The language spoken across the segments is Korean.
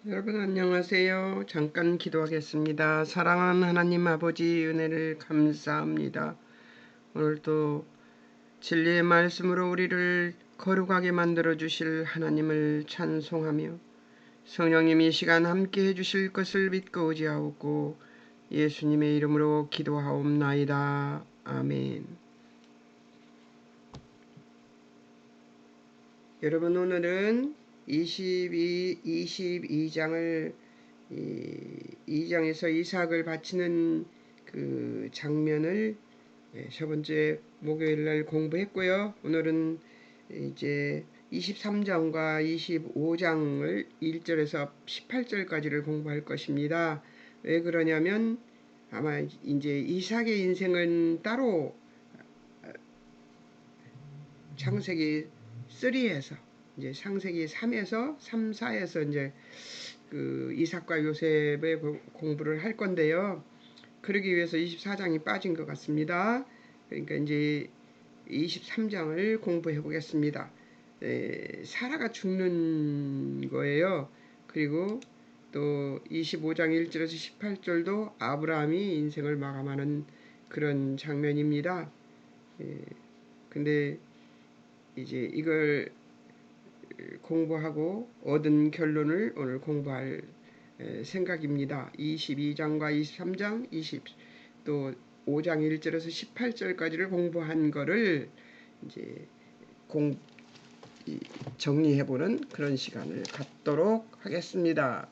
여러분 안녕하세요. 잠깐 기도하겠습니다. 사랑하는 하나님 아버지 은혜를 감사합니다. 오늘도 진리의 말씀으로 우리를 거룩하게 만들어 주실 하나님을 찬송하며 성령님 이 시간 함께 해주실 것을 믿고 의지하옵고 예수님의 이름으로 기도하옵나이다. 아멘. 여러분 오늘은 22장을 2장에서 이삭을 바치는 그 장면을 첫 번째 목요일날 공부했고요. 오늘은 이제 23장과 25장을 1절에서 18절까지를 공부할 것입니다. 왜 그러냐면 아마 이제 이삭의 인생은 따로 창세기 3에서 이제 창세기 3에서 3, 4에서 이제 그 이삭과 요셉의 공부를 할 건데요. 그러기 위해서 24장이 빠진 것 같습니다. 그러니까 이제 23장을 공부해 보겠습니다. 사라가 죽는 거예요. 그리고 또 25장 1절에서 18절도 아브라함이 인생을 마감하는 그런 장면입니다. 근데 이제 이걸 공부하고 얻은 결론을 오늘 공부할 생각입니다. 22장과 23장, 또 5장 1절에서 18절까지를 공부한 거를 이제 정리해보는 그런 시간을 갖도록 하겠습니다.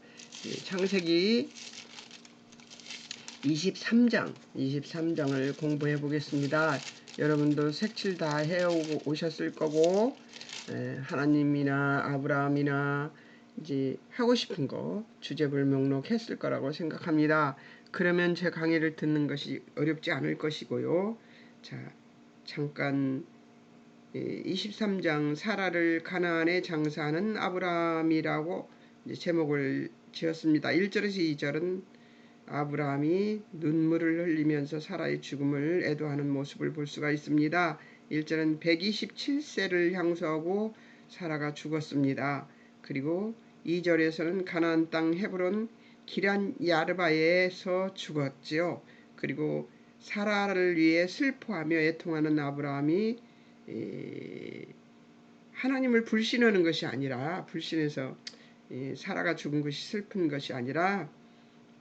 창세기 23장을 공부해 보겠습니다. 여러분도 색칠 다 해오고 오셨을 거고 하나님이나 아브라함이나 이제 하고 싶은 거 주제별 목록했을 거라고 생각합니다. 그러면 제 강의를 듣는 것이 어렵지 않을 것이고요. 자, 잠깐 23장 사라를 가나안에 장사하는 아브라함이라고 이제 제목을 지었습니다. 1절에서 2절은 아브라함이 눈물을 흘리면서 사라의 죽음을 애도하는 모습을 볼 수가 있습니다. 1절은 127세를 향수하고 사라가 죽었습니다. 그리고 2절에서는 가나안 땅 헤브론 기란 야르바에서 죽었지요. 그리고 사라를 위해 슬퍼하며 애통하는 아브라함이 하나님을 불신하는 것이 아니라 불신해서 사라가 죽은 것이 슬픈 것이 아니라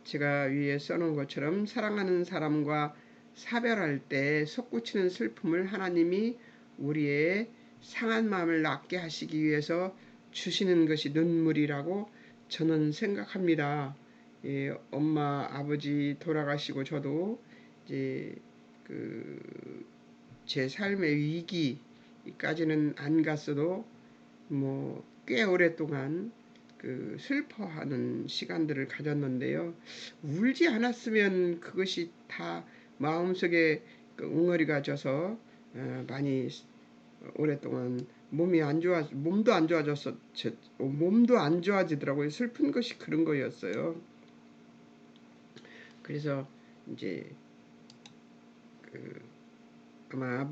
제가 위에 써놓은 것처럼 사랑하는 사람과 사별할 때 솟구치는 슬픔을 하나님이 우리의 상한 마음을 낫게 하시기 위해서 주시는 것이 눈물이라고 저는 생각합니다. 엄마 아버지 돌아가시고 저도 이제 제 삶의 위기까지는 안 갔어도 뭐 꽤 오랫동안 슬퍼하는 시간들을 가졌는데요. 울지 않았으면 그것이 다 마음속에 웅어리가 져서 많이 오랫동안 몸도 안 좋아지더라고요. 슬픈 것이 그런 거였어요. 그래서 이제 아마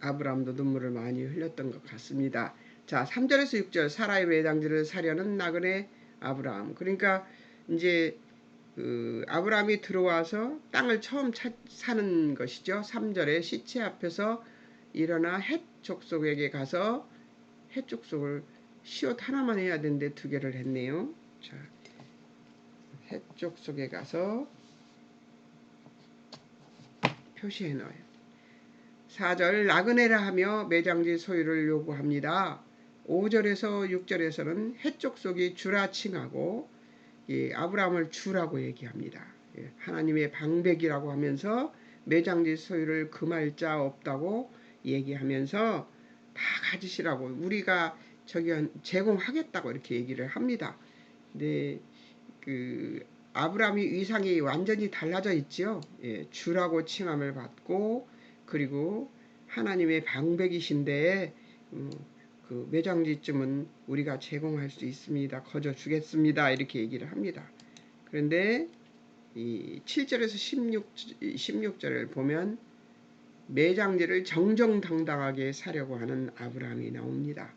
아브라함도 눈물을 많이 흘렸던 것 같습니다. 자, 3절에서 6절 사라의 외장지를 사려는 나그네 아브라함. 그러니까 이제 아브라함이 들어와서 땅을 처음 사는 것이죠. 3절에 시체 앞에서 일어나 헷 족속에게 가서 헷 족속을 시옷 하나만 해야 되는데 두 개를 했네요. 자, 헷 족속에 가서 표시해 넣어요. 4절 나그네라 하며 매장지 소유를 요구합니다. 5절에서 6절에서는 헷족속이 주라 칭하고 아브라함을 주라고 얘기합니다. 하나님의 방백이라고 하면서 매장지 소유를 금할 자 없다고 얘기하면서 다 가지시라고 우리가 저기 제공하겠다고 이렇게 얘기를 합니다. 근데 아브라함이 위상이 완전히 달라져 있죠. 주라고 칭함을 받고 그리고 하나님의 방백이신데 그 매장지쯤은 우리가 제공할 수 있습니다. 거저 주겠습니다. 이렇게 얘기를 합니다. 그런데 이 7절에서 16절을 보면 매장지를 정정당당하게 사려고 하는 아브라함이 나옵니다.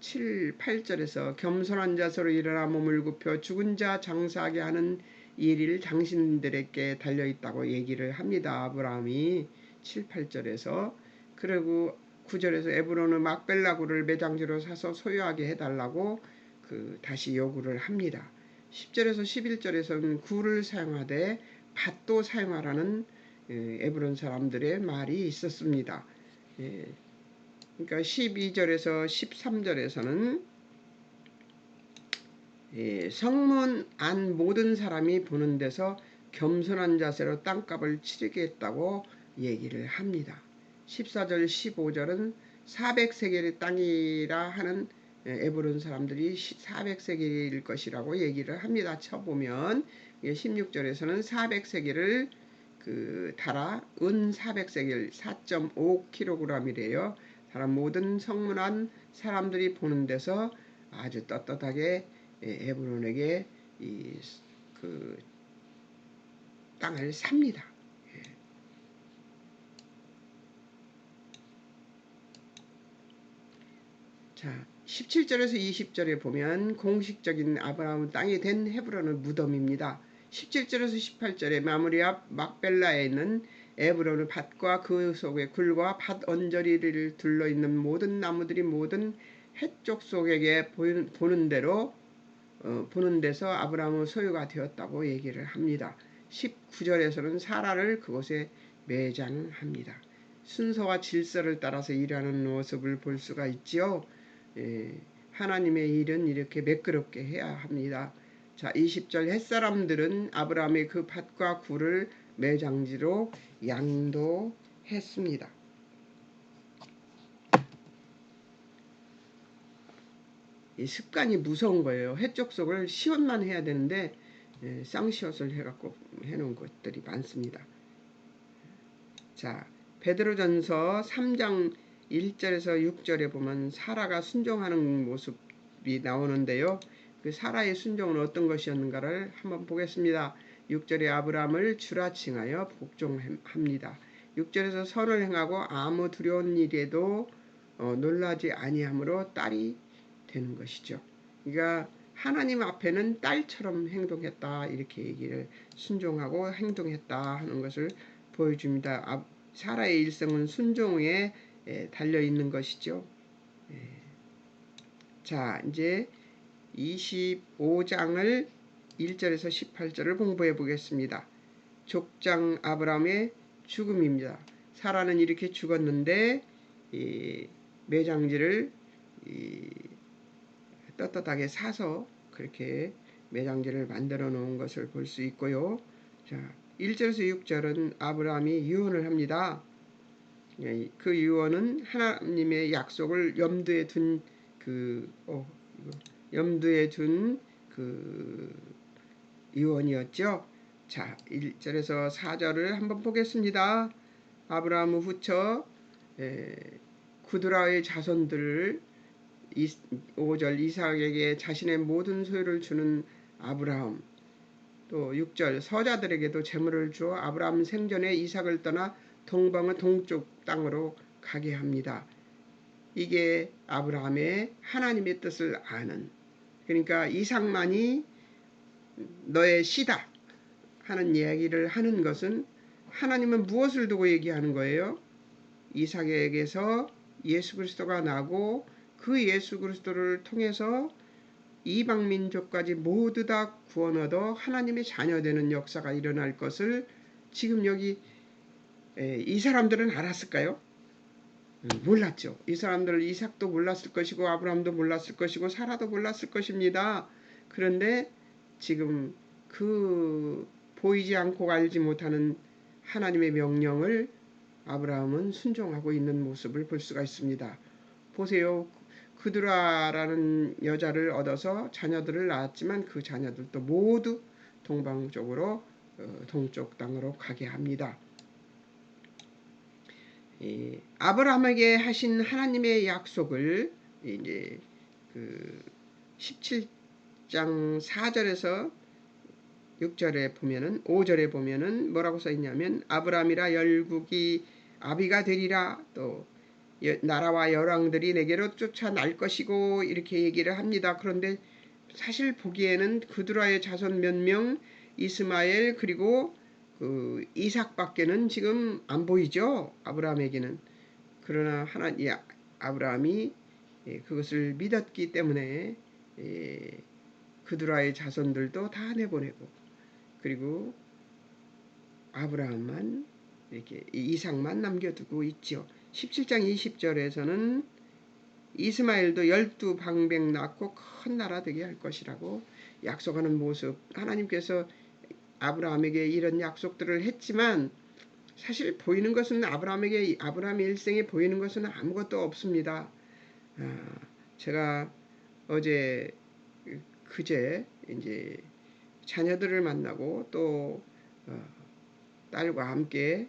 7, 8절에서 겸손한 자세로 일어나 몸을 굽혀 죽은 자 장사하게 하는 일이 당신들에게 달려있다고 얘기를 합니다. 아브라함이 7, 8절에서. 그리고 9절에서 에브론의 막벨라구를 매장지로 사서 소유하게 해달라고 다시 요구를 합니다. 10절에서 11절에서는 굴을 사용하되 밭도 사용하라는 에브론 사람들의 말이 있었습니다. 그러니까 12절에서 13절에서는 성문 안 모든 사람이 보는 데서 겸손한 자세로 땅값을 치르겠다고 얘기를 합니다. 14절 15절은 400세겔의 땅이라 하는 에브론 사람들이 400세겔일 것이라고 얘기를 합니다. 쳐보면 16절에서는 400세겔을 달아 은 400세겔 4.5kg이래요. 다른 모든 성문한 사람들이 보는 데서 아주 떳떳하게 에브론에게 그 땅을 삽니다. 자, 17절에서 20절에 보면 공식적인 아브라함 땅이 된 헤브론의 무덤입니다. 17절에서 18절에 마무리 앞 막벨라에 있는 에브론의 밭과 그 속의 굴과 밭 언저리를 둘러있는 모든 나무들이 모든 해쪽 속에게 보는 대로 보는 데서 아브라함의 소유가 되었다고 얘기를 합니다. 19절에서는 사라를 그곳에 매장합니다. 순서와 질서를 따라서 일하는 모습을 볼 수가 있지요. 하나님의 일은 이렇게 매끄럽게 해야 합니다. 자, 20절 햇사람들은 아브라함의 그 밭과 굴을 매장지로 양도했습니다. 이 습관이 무서운 거예요. 해쪽 속을 시옷만 해야 되는데 쌍시옷을 해갖고 해놓은 것들이 많습니다. 자, 베드로전서 3장 1절에서 6절에 보면 사라가 순종하는 모습이 나오는데요. 그 사라의 순종은 어떤 것이었는가를 한번 보겠습니다. 6절에 아브라함을 주라 칭하여 복종합니다. 6절에서 선을 행하고 아무 두려운 일에도 놀라지 아니함으로 딸이 되는 것이죠. 그러니까 하나님 앞에는 딸처럼 행동했다 이렇게 얘기를 순종하고 행동했다 하는 것을 보여줍니다. 사라의 일생은 순종에 달려있는 것이죠. 자, 이제 25장을 1절에서 18절을 공부해 보겠습니다. 족장 아브라함의 죽음입니다. 사라는 이렇게 죽었는데 매장지를 떳떳하게 사서 그렇게 매장지를 만들어 놓은 것을 볼 수 있고요. 자, 1절에서 6절은 아브라함이 유언을 합니다. 그 유언은 하나님의 약속을 염두에 둔 유언이었죠. 자, 1절에서 4절을 한번 보겠습니다. 아브라함은 후처 구드라의 자손들을 5절 이삭에게 자신의 모든 소유를 주는 아브라함, 또 6절 서자들에게도 재물을 주어 아브라함 생전에 이삭을 떠나 동방의 동쪽 땅으로 가게 합니다. 이게 아브라함의 하나님의 뜻을 아는, 그러니까 이삭만이 너의 씨다 하는 이야기를 하는 것은 하나님은 무엇을 두고 얘기하는 거예요? 이삭에게서 예수 그리스도가 나고 그 예수 그리스도를 통해서 이방 민족까지 모두 다 구원 얻어 하나님의 자녀되는 역사가 일어날 것을 지금 여기 이 사람들은 알았을까요? 몰랐죠. 이 사람들은 이삭도 몰랐을 것이고 아브라함도 몰랐을 것이고 사라도 몰랐을 것입니다. 그런데 지금 그 보이지 않고 알지 못하는 하나님의 명령을 아브라함은 순종하고 있는 모습을 볼 수가 있습니다. 보세요. 그드라라는 여자를 얻어서 자녀들을 낳았지만 그 자녀들도 모두 동방 쪽으로 동쪽 땅으로 가게 합니다. 아브라함에게 하신 하나님의 약속을 이제 17장 4절에서 6절에 보면은 5절에 보면은 뭐라고 써 있냐면 아브라함이라 열국이 아비가 되리라, 또 나라와 열왕들이 내게로 쫓아날 것이고 이렇게 얘기를 합니다. 그런데 사실 보기에는 그드라의 자손 몇 명, 이스마엘 그리고 그 이삭밖에는 지금 안 보이죠. 아브라함에게는. 그러나 아브라함이 그것을 믿었기 때문에 그드라의 자손들도 다 내보내고, 그리고 아브라함만 이렇게 이삭만 남겨두고 있죠. 17장 20절에서는 이스마엘도 12방백 낳고 큰 나라 되게 할 것이라고 약속하는 모습, 하나님께서 아브라함에게 이런 약속들을 했지만 사실 보이는 것은 아브라함의 일생에 보이는 것은 아무것도 없습니다. 제가 어제 그제 이제 자녀들을 만나고 또 딸과 함께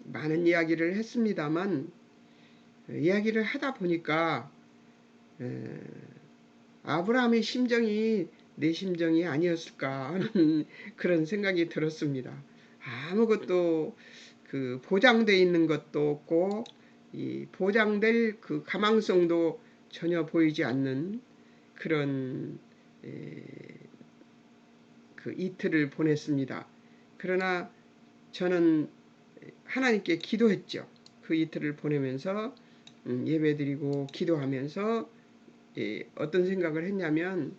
많은 이야기를 했습니다만, 이야기를 하다 보니까 아브라함의 심정이 내 심정이 아니었을까 하는 그런 생각이 들었습니다. 아무것도 그 보장돼 있는 것도 없고 이 보장될 그 가망성도 전혀 보이지 않는 그런 그 이틀을 보냈습니다. 그러나 저는 하나님께 기도했죠. 그 이틀을 보내면서 예배드리고 기도하면서 어떤 생각을 했냐면,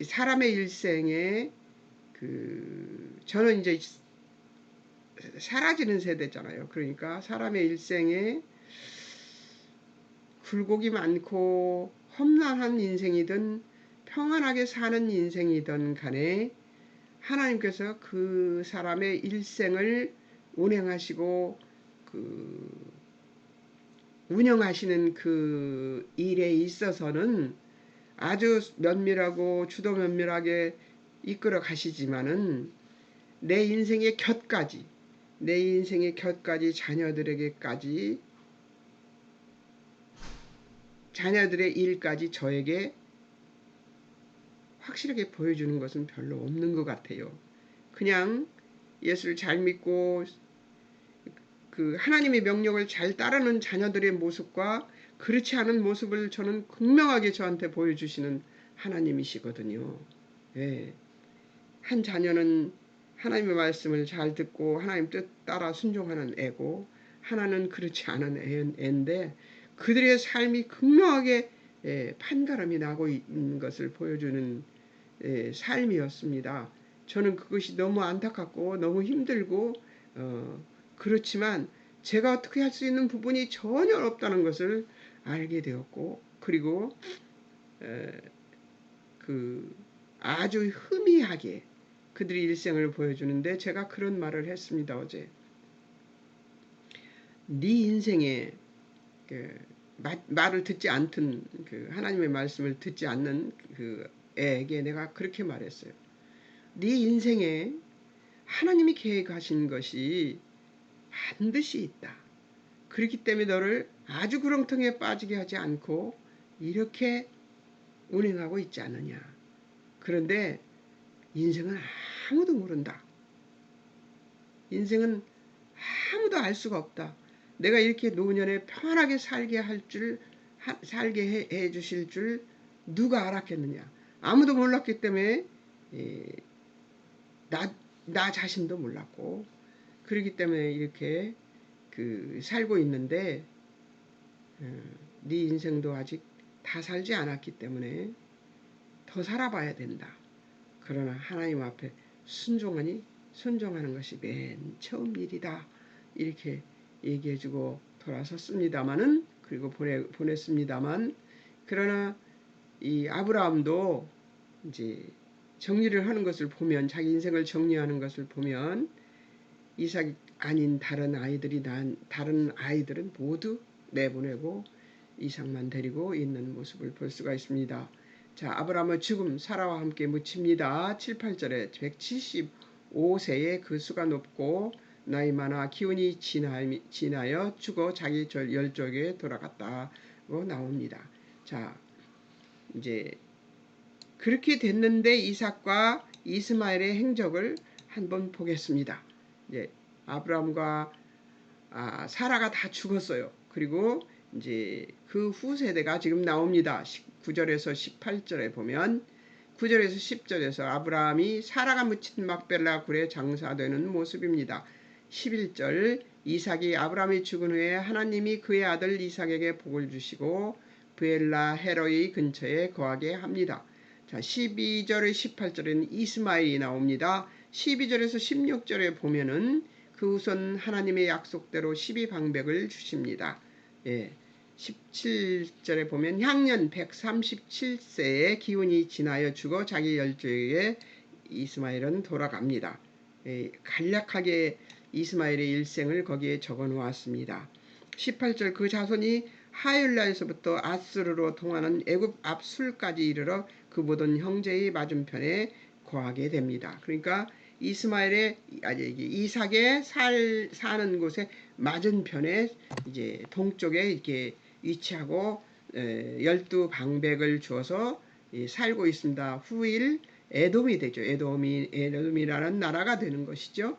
사람의 일생에 저는 이제 사라지는 세대잖아요. 그러니까 사람의 일생에 굴곡이 많고 험난한 인생이든 평안하게 사는 인생이든 간에 하나님께서 그 사람의 일생을 운행하시고 운영하시는 그 일에 있어서는 아주 면밀하고 주도 면밀하게 이끌어 가시지만은 내 인생의 곁까지 자녀들에게까지, 자녀들의 일까지 저에게 확실하게 보여주는 것은 별로 없는 것 같아요. 그냥 예수를 잘 믿고 그 하나님의 명령을 잘 따르는 자녀들의 모습과 그렇지 않은 모습을 저는 극명하게 저한테 보여주시는 하나님이시거든요. 예. 한 자녀는 하나님의 말씀을 잘 듣고 하나님 뜻 따라 순종하는 애고, 하나는 그렇지 않은 애인데 그들의 삶이 극명하게 판가름이 나고 있는 것을 보여주는 삶이었습니다. 저는 그것이 너무 안타깝고 너무 힘들고 그렇지만 제가 어떻게 할 수 있는 부분이 전혀 없다는 것을 알게 되었고, 그리고 그 아주 희미하게 그들이 일생을 보여주는데 제가 그런 말을 했습니다. 어제 네 인생에 말을 듣지 않던 하나님의 말씀을 듣지 않는 그 애에게 내가 그렇게 말했어요. 네 인생에 하나님이 계획하신 것이 반드시 있다. 그렇기 때문에 너를 아주 구렁텅이에 빠지게 하지 않고 이렇게 운행하고 있지 않느냐. 그런데 인생은 아무도 모른다. 인생은 아무도 알 수가 없다. 내가 이렇게 노년에 평안하게 살게 해 주실 줄 누가 알았겠느냐. 아무도 몰랐기 때문에 나 자신도 몰랐고, 그렇기 때문에 이렇게 살고 있는데, 네 인생도 아직 다 살지 않았기 때문에 더 살아봐야 된다. 그러나 하나님 앞에 순종하는 것이 맨 처음 일이다. 이렇게 얘기해주고 돌아섰습니다마는, 그리고 보냈습니다만, 그러나 이 아브라함도 이제 정리를 하는 것을 보면, 자기 인생을 정리하는 것을 보면 이삭이 아닌 다른 아이들은 모두 내보내고 이삭만 데리고 있는 모습을 볼 수가 있습니다. 자, 아브라함은 죽음 사라와 함께 묻힙니다. 7, 8절에 175세에 그 수가 높고 나이 많아 기운이 지나여 죽어 자기 열족에 돌아갔다고 나옵니다. 자, 이제 그렇게 됐는데 이삭과 이스마엘의 행적을 한번 보겠습니다. 이제 아브라함과 사라가 다 죽었어요. 그리고 이제 그 후세대가 지금 나옵니다. 9절에서 18절에 보면 9절에서 10절에서 아브라함이 사라가 묻힌 막벨라 굴에 장사되는 모습입니다. 11절 이삭이 아브라함이 죽은 후에 하나님이 그의 아들 이삭에게 복을 주시고 브엘라 헤로이 근처에 거하게 합니다. 자, 12절에 18절에는 이스마엘이 나옵니다. 12절에서 16절에 보면은 그 후손 하나님의 약속대로 12방백을 주십니다. 예, 17절에 보면 향년 137세에 기운이 지나여 죽어 자기 열조에게 이스마엘은 돌아갑니다. 예, 간략하게 이스마엘의 일생을 거기에 적어 놓았습니다. 18절 그 자손이 하율라에서부터 아스르로 통하는 애굽 앞술까지 이르러 그 모든 형제의 맞은편에 거하게 됩니다. 그러니까 이삭의 사는 곳에 맞은편에 이제 동쪽에 이렇게 위치하고 12방백을 주어서 살고 있습니다. 후일 에돔이 되죠. 에돔이라는 나라가 되는 것이죠.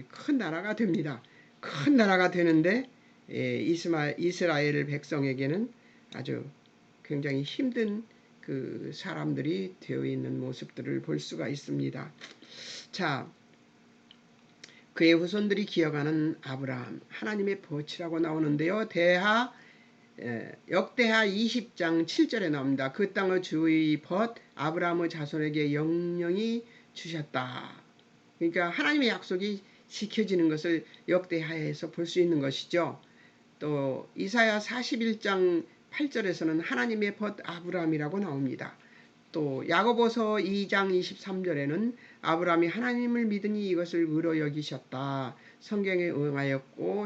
큰 나라가 됩니다. 큰 나라가 되는데 이스라엘 백성에게는 아주 굉장히 힘든 그 사람들이 되어 있는 모습들을 볼 수가 있습니다. 자, 그의 후손들이 기억하는 아브라함, 하나님의 벗이라고 나오는데요. 역대하 20장 7절에 나옵니다. 그 땅의 주의 벗 아브라함의 자손에게 영영히 주셨다. 그러니까 하나님의 약속이 지켜지는 것을 역대하에서 볼 수 있는 것이죠. 또 이사야 41장 8절에서는 하나님의 벗 아브라함이라고 나옵니다. 또 야고보서 2장 23절에는 아브라함이 하나님을 믿으니 이것을 의로 여기셨다. 성경에 응하였고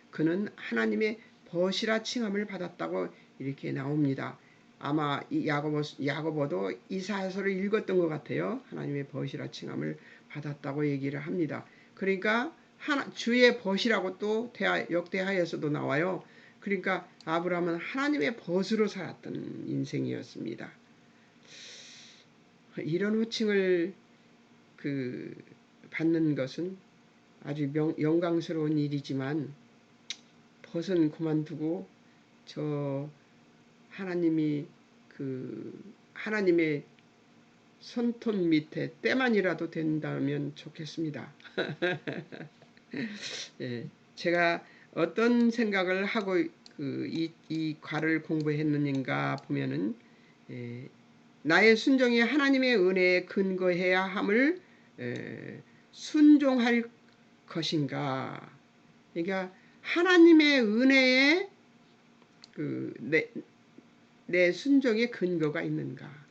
그는 하나님의 벗이라 칭함을 받았다고 이렇게 나옵니다. 아마 이 야고보도 이사야서를 읽었던 것 같아요. 하나님의 벗이라 칭함을 받았다고 얘기를 합니다. 그러니까 주의 벗이라고 또 역대하에서도 나와요. 그러니까 아브라함은 하나님의 벗으로 살았던 인생이었습니다. 이런 호칭을 받는 것은 아주 영광스러운 일이지만 벗은 그만두고 저 하나님의 손톱 밑에 때만이라도 된다면 좋겠습니다. 예, 제가 어떤 생각을 하고 이 과를 공부했는가 보면은 나의 순종이 하나님의 은혜에 근거해야 함을 순종할 것인가. 그러니까 하나님의 은혜에 내 순종의 근거가 있는가.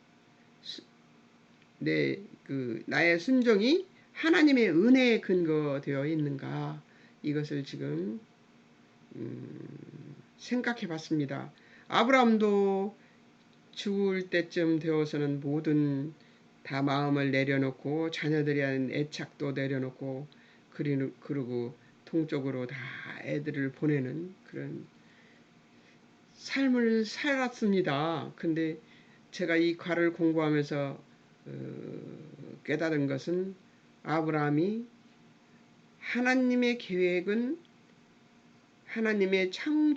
나의 순종이 하나님의 은혜에 근거되어 있는가. 이것을 지금 생각해 봤습니다. 아브라함도 죽을 때쯤 되어서는 모든 다 마음을 내려놓고 자녀들에 대한 애착도 내려놓고 그리고 동쪽으로 다 애들을 보내는 그런 삶을 살았습니다. 근데 제가 이 과를 공부하면서 깨달은 것은 아브라함이 하나님의 계획은 하나님의 창조시에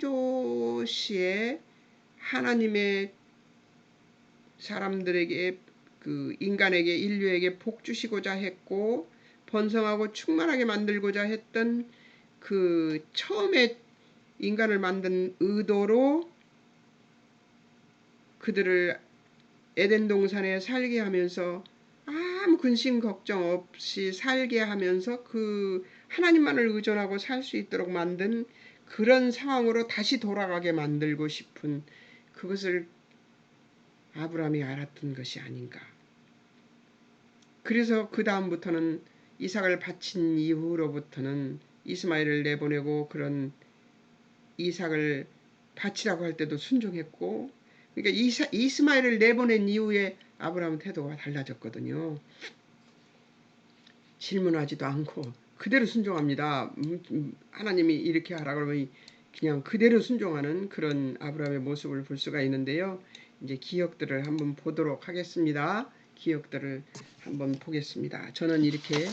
하나님의 사람들에게 인간에게 인류에게 복 주시고자 했고 번성하고 충만하게 만들고자 했던 처음에 인간을 만든 의도로 그들을 에덴 동산에 살게 하면서 아무 근심 걱정 없이 살게 하면서 하나님만을 의존하고 살 수 있도록 만든 그런 상황으로 다시 돌아가게 만들고 싶은 그것을 아브라함이 알았던 것이 아닌가. 그래서 그 다음부터는 이삭을 바친 이후로부터는 이스마엘을 내보내고 그런 이삭을 바치라고 할 때도 순종했고, 그러니까 이스마엘을 내보낸 이후에 아브라함 태도가 달라졌거든요. 질문하지도 않고 그대로 순종합니다. 하나님이 이렇게 하라 그러면 그냥 그대로 순종하는 그런 아브라함의 모습을 볼 수가 있는데요. 이제 기억들을 한번 보도록 하겠습니다. 기억들을 한번 보겠습니다. 저는 이렇게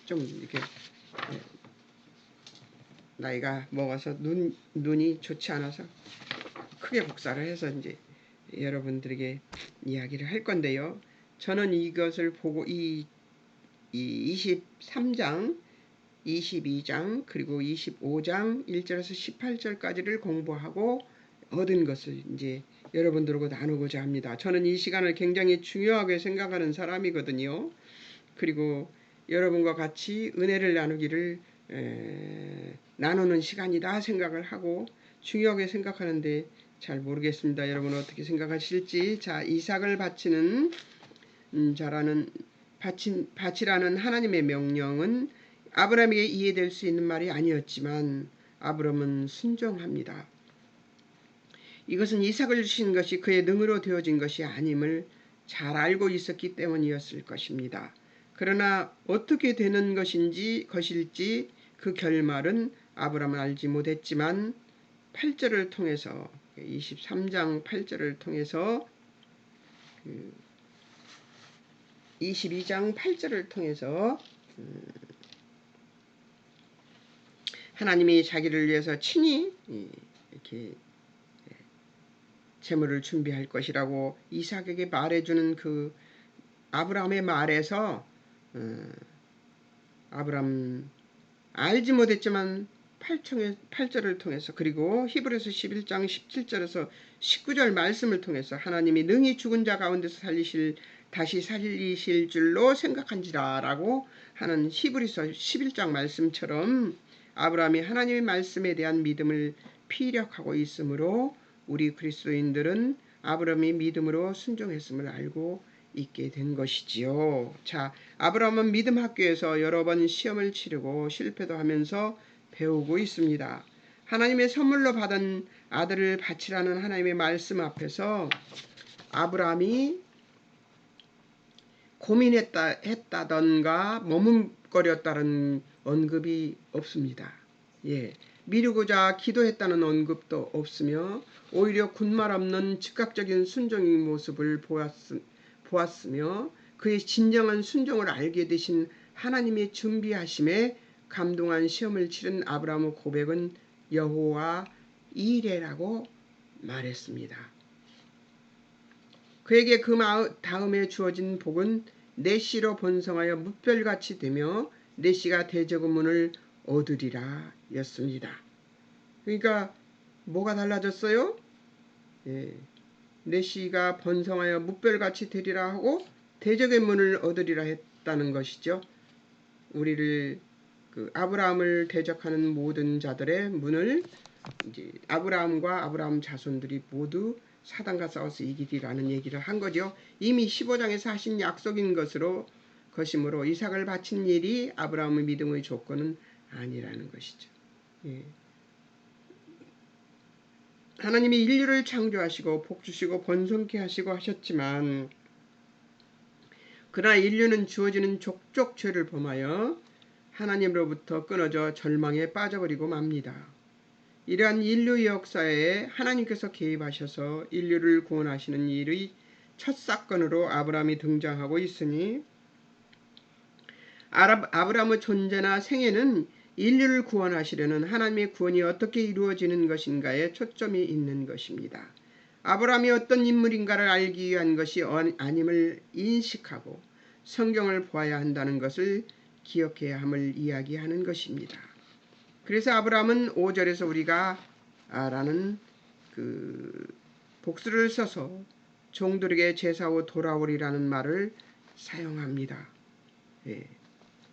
좀 이렇게 나이가 먹어서 눈이 좋지 않아서 크게 복사를 해서 이제 여러분들에게 이야기를 할 건데요. 저는 이것을 보고 이 23장, 22장, 그리고 25장 1절에서 18절까지를 공부하고 얻은 것을 이제 여러분들하고 나누고자 합니다. 저는 이 시간을 굉장히 중요하게 생각하는 사람이거든요. 그리고 여러분과 같이 은혜를 나누기를 나누는 시간이다 생각을 하고 중요하게 생각하는데 잘 모르겠습니다. 여러분 어떻게 생각하실지. 자, 이삭을 바치는 바치라는 하나님의 명령은 아브라함에게 이해될 수 있는 말이 아니었지만 아브라함은 순종합니다. 이것은 이삭을 주신 것이 그의 능으로 되어진 것이 아님을 잘 알고 있었기 때문이었을 것입니다. 그러나 어떻게 되는 것일지 그 결말은 아브라함은 알지 못했지만 8절을 통해서 23장 8절을 통해서 22장 8절을 통해서 하나님이 자기를 위해서 친히 이렇게 재물을 준비할 것이라고 이삭에게 말해주는 그 아브라함의 말에서 아브라함 알지 못했지만 8절을 통해서 그리고 히브리서 11장 17절에서 19절 말씀을 통해서 하나님이 능히 죽은 자 가운데서 다시 살리실 줄로 생각한지라 라고 하는 히브리서 11장 말씀처럼 아브라함이 하나님의 말씀에 대한 믿음을 피력하고 있으므로 우리 그리스도인들은 아브라함이 믿음으로 순종했음을 알고 있게 된 것이지요. 자, 아브라함은 믿음 학교에서 여러 번 시험을 치르고 실패도 하면서 배우고 있습니다. 하나님의 선물로 받은 아들을 바치라는 하나님의 말씀 앞에서 아브라함이 고민했다던가 머뭇거렸다는 언급이 없습니다. 예, 미루고자 기도했다는 언급도 없으며 오히려 군말 없는 즉각적인 순종의 모습을 보았으며 그의 진정한 순종을 알게 되신 하나님의 준비하심에 감동한 시험을 치른 아브라함의 고백은 여호와 이레라고 말했습니다. 그에게 그 다음에 주어진 복은 내시로 번성하여 뭇별같이 되며 내시가 대적의 문을 얻으리라 였습니다. 그러니까 뭐가 달라졌어요? 예, 내시가 번성하여 뭇별같이 되리라 하고 대적의 문을 얻으리라 했다는 것이죠. 우리를 아브라함을 대적하는 모든 자들의 문을 이제 아브라함과 아브라함 자손들이 모두 사단과 싸워서 이기리라는 얘기를 한 거죠. 이미 15장에서 하신 약속인 것이므로 이삭을 바친 일이 아브라함의 믿음의 조건은 아니라는 것이죠. 예. 하나님이 인류를 창조하시고 복주시고 번성케 하시고 하셨지만 그러나 인류는 주어지는 족족 죄를 범하여 하나님으로부터 끊어져 절망에 빠져버리고 맙니다. 이러한 인류의 역사에 하나님께서 개입하셔서 인류를 구원하시는 일의 첫 사건으로 아브라함이 등장하고 있으니 아브라함의 존재나 생애는 인류를 구원하시려는 하나님의 구원이 어떻게 이루어지는 것인가에 초점이 있는 것입니다. 아브라함이 어떤 인물인가를 알기 위한 것이 아님을 인식하고 성경을 보아야 한다는 것을 기억해야 함을 이야기하는 것입니다. 그래서 아브라함은 5절에서 우리가 라는 복수를 써서 종들에게 제사후 돌아오리라는 말을 사용합니다. 예.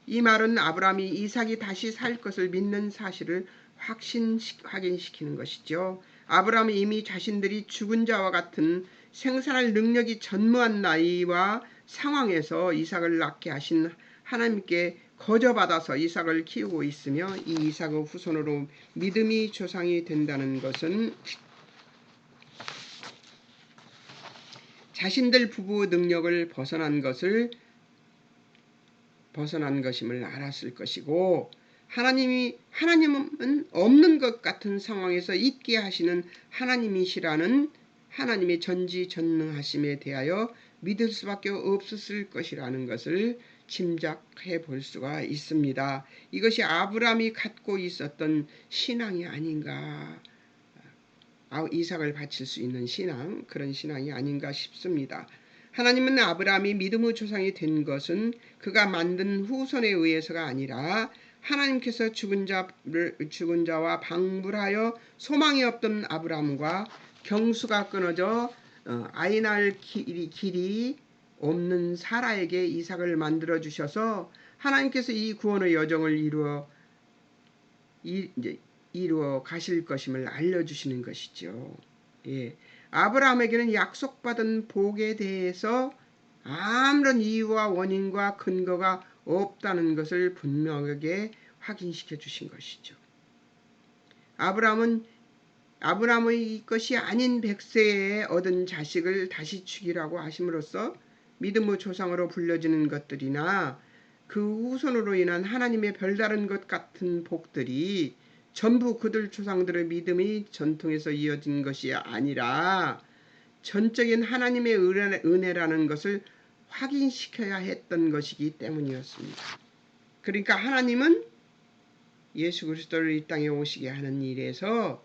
이 말은 아브라함이 이삭이 다시 살 것을 믿는 사실을 확인시키는 것이죠. 아브라함이 이미 자신들이 죽은 자와 같은 생산할 능력이 전무한 나이와 상황에서 이삭을 낳게 하신 하나님께 거저받아서 이삭을 키우고 있으며 이 이삭의 후손으로 믿음이 조상이 된다는 것은 자신들 부부의 능력을 벗어난 것임을 알았을 것이고 하나님은 없는 것 같은 상황에서 있게 하시는 하나님이시라는 하나님의 전지전능하심에 대하여 믿을 수밖에 없었을 것이라는 것을 짐작해 볼 수가 있습니다. 이것이 아브라함이 갖고 있었던 신앙이 아닌가, 이삭을 바칠 수 있는 신앙, 그런 신앙이 아닌가 싶습니다. 하나님은 아브라함이 믿음의 조상이 된 것은 그가 만든 후손에 의해서가 아니라 하나님께서 죽은 자와 방불하여 소망이 없던 아브라함과 경수가 끊어져 아이 낳을 길이 없는 사라에게 이삭을 만들어 주셔서 하나님께서 이 구원의 여정을 이루어 가실 것임을 알려주시는 것이죠. 예. 아브라함에게는 약속받은 복에 대해서 아무런 이유와 원인과 근거가 없다는 것을 분명하게 확인시켜 주신 것이죠. 아브라함의 것이 아닌 백세에 얻은 자식을 다시 죽이라고 하심으로써 믿음의 조상으로 불려지는 것들이나 그 후손으로 인한 하나님의 별다른 것 같은 복들이 전부 그들 조상들의 믿음이 전통에서 이어진 것이 아니라 전적인 하나님의 은혜라는 것을 확인시켜야 했던 것이기 때문이었습니다. 그러니까 하나님은 예수 그리스도를 이 땅에 오시게 하는 일에서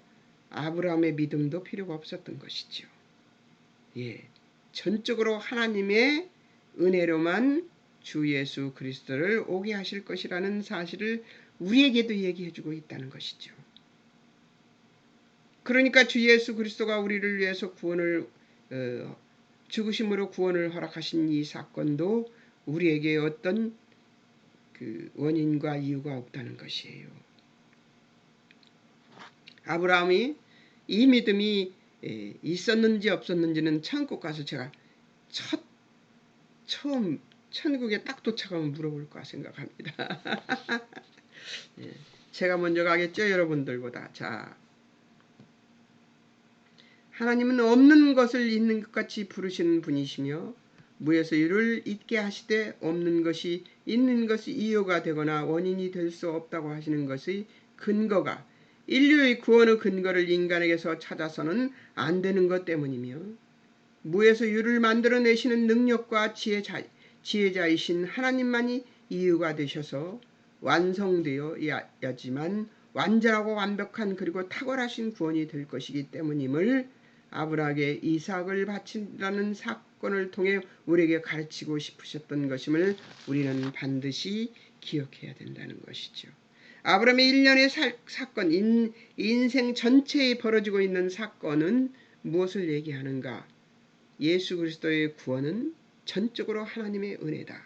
아브라함의 믿음도 필요가 없었던 것이죠. 예, 전적으로 하나님의 은혜로만 주 예수 그리스도를 오게 하실 것이라는 사실을 우리에게도 얘기해주고 있다는 것이죠. 그러니까 주 예수 그리스도가 우리를 위해서 죽으심으로 구원을 허락하신 이 사건도 우리에게 어떤 그 원인과 이유가 없다는 것이에요. 아브라함이 이 믿음이 있었는지 없었는지는 천국 가서 제가 처음 천국에 딱 도착하면 물어볼까 생각합니다. 예, 제가 먼저 가겠죠, 여러분들보다. 자, 하나님은 없는 것을 있는 것 같이 부르시는 분이시며 무에서 이를 있게 하시되 없는 것이 있는 것이 이유가 되거나 원인이 될 수 없다고 하시는 것의 근거가 인류의 구원의 근거를 인간에게서 찾아서는 안 되는 것 때문이며 무에서 유를 만들어내시는 능력과 지혜자이신 하나님만이 이유가 되셔서 완성되어야지만 완전하고 완벽한 그리고 탁월하신 구원이 될 것이기 때문임을 아브라함에게 이삭을 바친다는 사건을 통해 우리에게 가르치고 싶으셨던 것임을 우리는 반드시 기억해야 된다는 것이죠. 아브라함의 일련의 사건, 인생 전체에 벌어지고 있는 사건은 무엇을 얘기하는가? 예수 그리스도의 구원은 전적으로 하나님의 은혜다.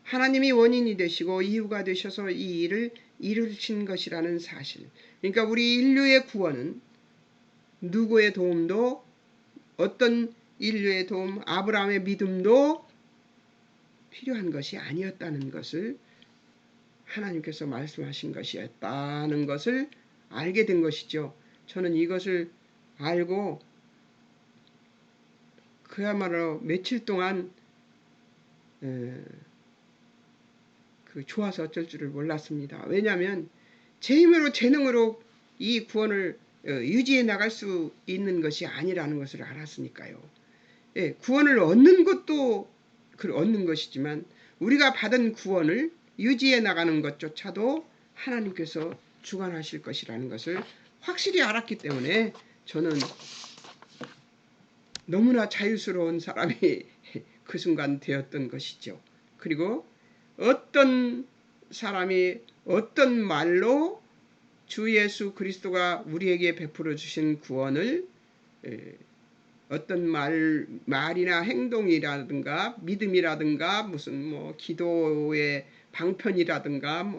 하나님이 원인이 되시고 이유가 되셔서 이 일을 이루신 것이라는 사실. 그러니까 우리 인류의 구원은 누구의 도움도, 어떤 인류의 도움, 아브라함의 믿음도 필요한 것이 아니었다는 것을 하나님께서 말씀하신 것이었다는 것을 알게 된 것이죠. 저는 이것을 알고 그야말로 며칠 동안 좋아서 어쩔 줄을 몰랐습니다. 왜냐하면 제 힘으로 제 능으로 이 구원을 유지해 나갈 수 있는 것이 아니라는 것을 알았으니까요. 예, 구원을 얻는 것도 얻는 것이지만 우리가 받은 구원을 유지해 나가는 것조차도 하나님께서 주관하실 것이라는 것을 확실히 알았기 때문에 저는 너무나 자유스러운 사람이 그 순간 되었던 것이죠. 그리고 어떤 사람이 어떤 말로 주 예수 그리스도가 우리에게 베풀어 주신 구원을 어떤 말이나 행동이라든가 믿음이라든가 무슨 기도의 방편이라든가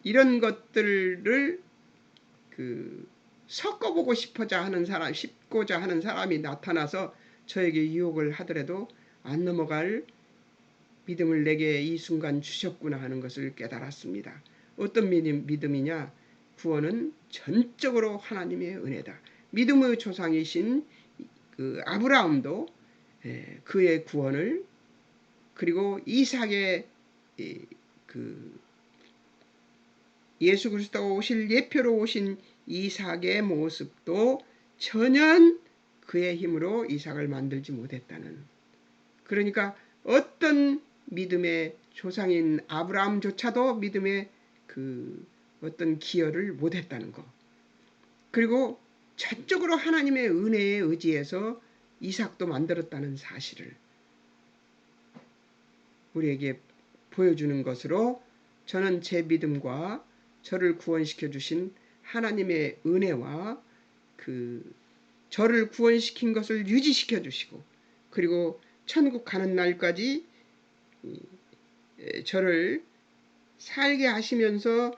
이런 것들을 섞어보고 싶고자 하는 사람이 나타나서 저에게 유혹을 하더라도 안 넘어갈 믿음을 내게 이 순간 주셨구나 하는 것을 깨달았습니다. 어떤 믿음이냐? 구원은 전적으로 하나님의 은혜다. 믿음의 조상이신 그 아브라함도 그의 구원을, 그리고 이삭의 예수 그리스도가 오실 예표로 오신 이삭의 모습도 전혀 그의 힘으로 이삭을 만들지 못했다는, 그러니까 어떤 믿음의 조상인 아브라함조차도 믿음의 그 어떤 기여를 못했다는 거. 그리고 전적으로 하나님의 은혜에 의지해서 이삭도 만들었다는 사실을 우리에게 보여주는 것으로 저는 제 믿음과 저를 구원시켜 주신 하나님의 은혜와 저를 구원시킨 것을 유지시켜 주시고, 그리고 천국 가는 날까지 저를 살게 하시면서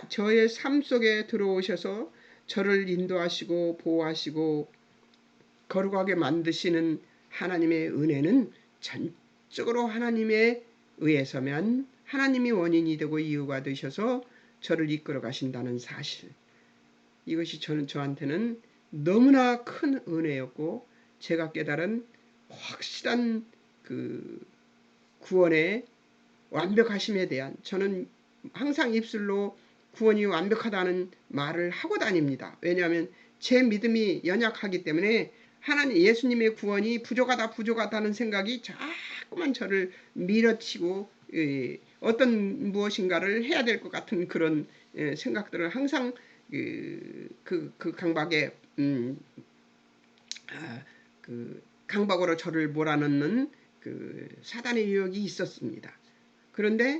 저의 삶 속에 들어오셔서 저를 인도하시고 보호하시고 거룩하게 만드시는 하나님의 은혜는 전적으로 하나님에 의해서면 하나님이 원인이 되고 이유가 되셔서 저를 이끌어 가신다는 사실, 이것이 저한테는 너무나 큰 은혜였고, 제가 깨달은 확실한 구원의 완벽하심에 대한, 저는 항상 입술로 구원이 완벽하다는 말을 하고 다닙니다. 왜냐하면 제 믿음이 연약하기 때문에 하나님 예수님의 구원이 부족하다는 생각이 자꾸만 저를 밀어치고 어떤 무엇인가를 해야 될 것 같은 그런 생각들을 항상 그 강박에 강박으로 저를 몰아넣는 사단의 유혹이 있었습니다. 그런데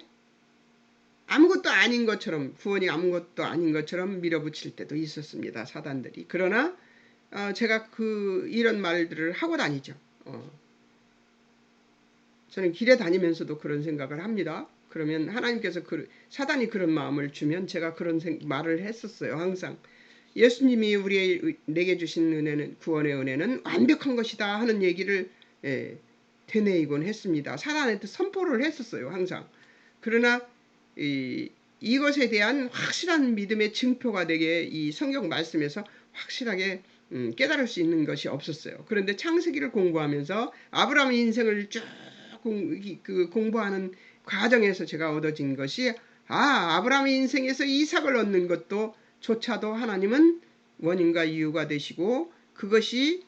아무것도 아닌 것처럼, 구원이 아무것도 아닌 것처럼 밀어붙일 때도 있었습니다, 사단들이. 그러나 제가 이런 말들을 하고 다니죠. 저는 길에 다니면서도 그런 생각을 합니다. 그러면 하나님께서 사단이 그런 마음을 주면 제가 그런 말을 했었어요. 항상 예수님이 내게 주신 은혜는, 구원의 은혜는 완벽한 것이다 하는 얘기를 되뇌이곤 했습니다. 사단한테 선포를 했었어요, 항상. 그러나 이것에 대한 확실한 믿음의 증표가 되게 이 성경 말씀에서 확실하게 깨달을 수 있는 것이 없었어요. 그런데 창세기를 공부하면서 아브라함의 인생을 쭉 공부하는 과정에서 제가 얻어진 것이, 아브라함의 인생에서 이삭을 얻는 것도 조차도 하나님은 원인과 이유가 되시고, 그것이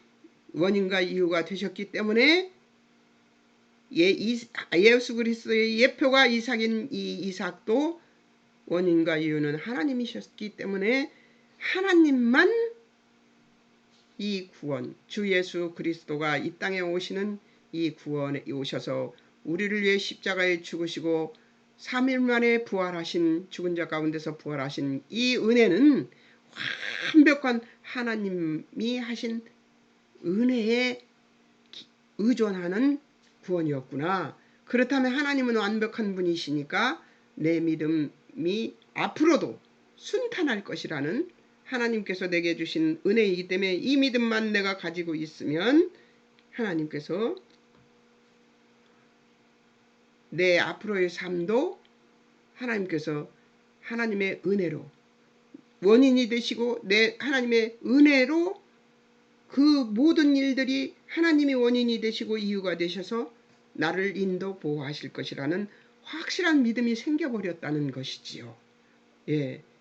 원인과 이유가 되셨기 때문에 예수 그리스도의 예표가 이삭인 이 이삭도 원인과 이유는 하나님이셨기 때문에 하나님만 이 구원, 주 예수 그리스도가 이 땅에 오시는 이 구원에 오셔서 우리를 위해 십자가에 죽으시고 3일 만에 부활하신, 죽은 자 가운데서 부활하신 이 은혜는 완벽한 하나님이 하신 은혜에 의존하는 구원이었구나. 그렇다면 하나님은 완벽한 분이시니까 내 믿음이 앞으로도 순탄할 것이라는 하나님께서 내게 주신 은혜이기 때문에 이 믿음만 내가 가지고 있으면 하나님께서 내 앞으로의 삶도 하나님께서 하나님의 은혜로 원인이 되시고, 내 하나님의 은혜로 그 모든 일들이 하나님이 원인이 되시고 이유가 되셔서 나를 인도 보호하실 것이라는 확실한 믿음이 생겨버렸다는 것이지요.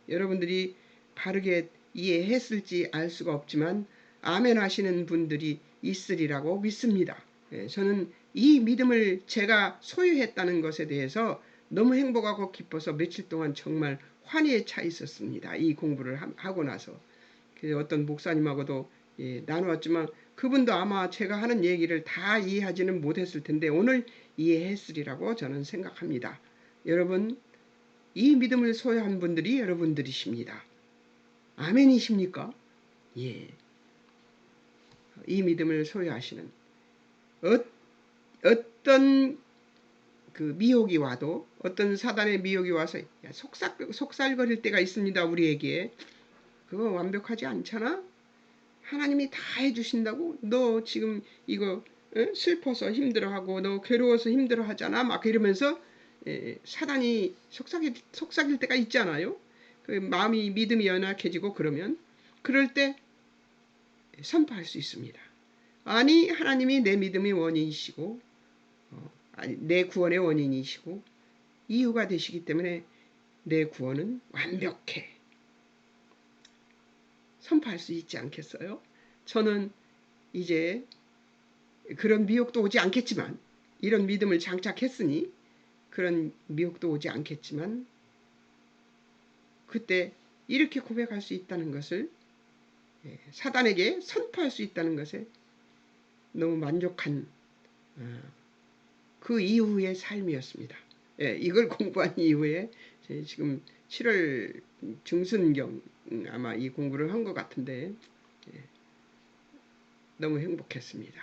여러분들이 바르게 이해했을지 알 수가 없지만 아멘 하시는 분들이 있으리라고 믿습니다. 저는 이 믿음을 제가 소유했다는 것에 대해서 너무 행복하고 기뻐서 며칠 동안 정말 환희에 차 있었습니다. 이 공부를 하고 나서. 어떤 목사님하고도 나누었지만 그분도 아마 제가 하는 얘기를 다 이해하지는 못했을 텐데 오늘 이해했으리라고 저는 생각합니다. 여러분, 이 믿음을 소유한 분들이 여러분들이십니다. 아멘이십니까? 이 믿음을 소유하시는 어떤 미혹이 와도, 어떤 사단의 미혹이 와서 속살거릴 때가 있습니다. 우리에게 그거 완벽하지 않잖아? 하나님이 다 해주신다고? 너 지금 이거 슬퍼서 힘들어하고 너 괴로워서 힘들어하잖아? 막 이러면서 사단이 속삭일 때가 있잖아요. 마음이 믿음이 연약해지고 그럴 때 선포할 수 있습니다. 아니, 하나님이 내 믿음의 원인이시고 내 구원의 원인이시고 이유가 되시기 때문에 내 구원은 완벽해. 선포할 수 있지 않겠어요? 저는 이제 그런 미혹도 오지 않겠지만 이런 믿음을 장착했으니 그런 미혹도 오지 않겠지만 그때 이렇게 고백할 수 있다는 것을 사단에게 선포할 수 있다는 것에 너무 만족한 그 이후의 삶이었습니다. 이걸 공부한 이후에 지금 7월 중순경 아마 이 공부를 한 것 같은데 너무 행복했습니다.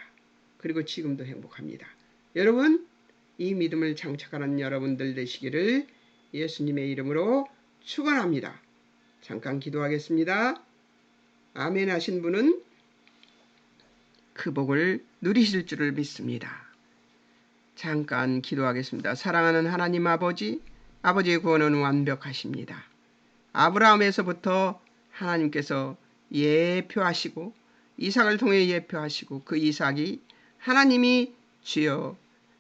그리고 지금도 행복합니다. 여러분, 이 믿음을 장착하는 여러분들 되시기를 예수님의 이름으로 축원합니다. 잠깐 기도하겠습니다. 아멘 하신 분은 그 복을 누리실 줄을 믿습니다. 잠깐 기도하겠습니다. 사랑하는 하나님 아버지, 아버지의 구원은 완벽하십니다. 아브라함에서부터 하나님께서 예표하시고 이삭을 통해 예표하시고 그 이삭이 하나님이 주여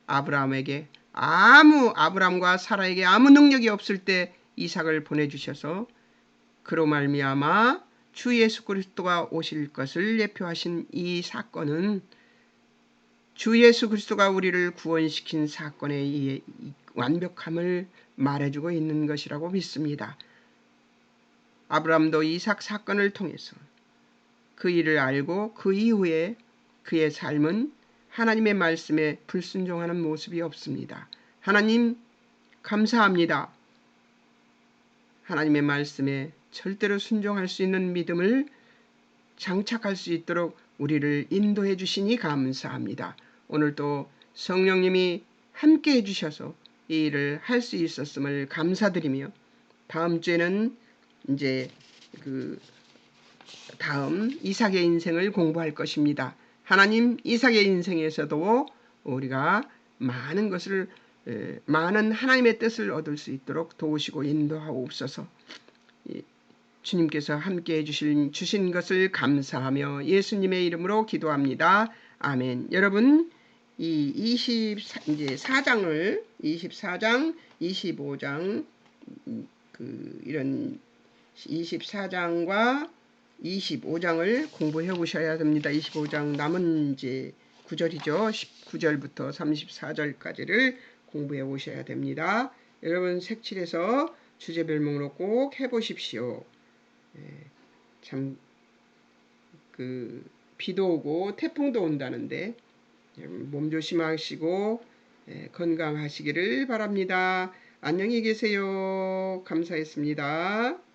아브라함에게 아브라함과 사라에게 아무 능력이 없을 때 이삭을 보내주셔서 그로 말미암아 주 예수 그리스도가 오실 것을 예표하신 이 사건은 주 예수 그리스도가 우리를 구원시킨 사건의 완벽함을 말해주고 있는 것이라고 믿습니다. 아브라함도 이삭 사건을 통해서 그 일을 알고 그 이후에 그의 삶은 하나님의 말씀에 불순종하는 모습이 없습니다. 하나님 감사합니다. 하나님의 말씀에 절대로 순종할 수 있는 믿음을 장착할 수 있도록 우리를 인도해 주시니 감사합니다. 오늘도 성령님이 함께 해주셔서 이 일을 할 수 있었음을 감사드리며 다음 주에는 이제 그 다음 이삭의 인생을 공부할 것입니다. 하나님 이삭의 인생에서도 우리가 많은 것을 많은 하나님의 뜻을 얻을 수 있도록 도우시고 인도하옵소서. 주님께서 함께해 주신 것을 감사하며 예수님의 이름으로 기도합니다. 아멘. 여러분 이 24장, 25장 이런 24장과 25장을 공부해 보셔야 됩니다. 25장 남은 이제 9절이죠. 19절부터 34절까지를 공부해 보셔야 됩니다. 여러분 색칠해서 주제별목으로 꼭 해보십시오. 참 비도 오고 태풍도 온다는데 몸 조심하시고 건강하시기를 바랍니다. 안녕히 계세요. 감사했습니다.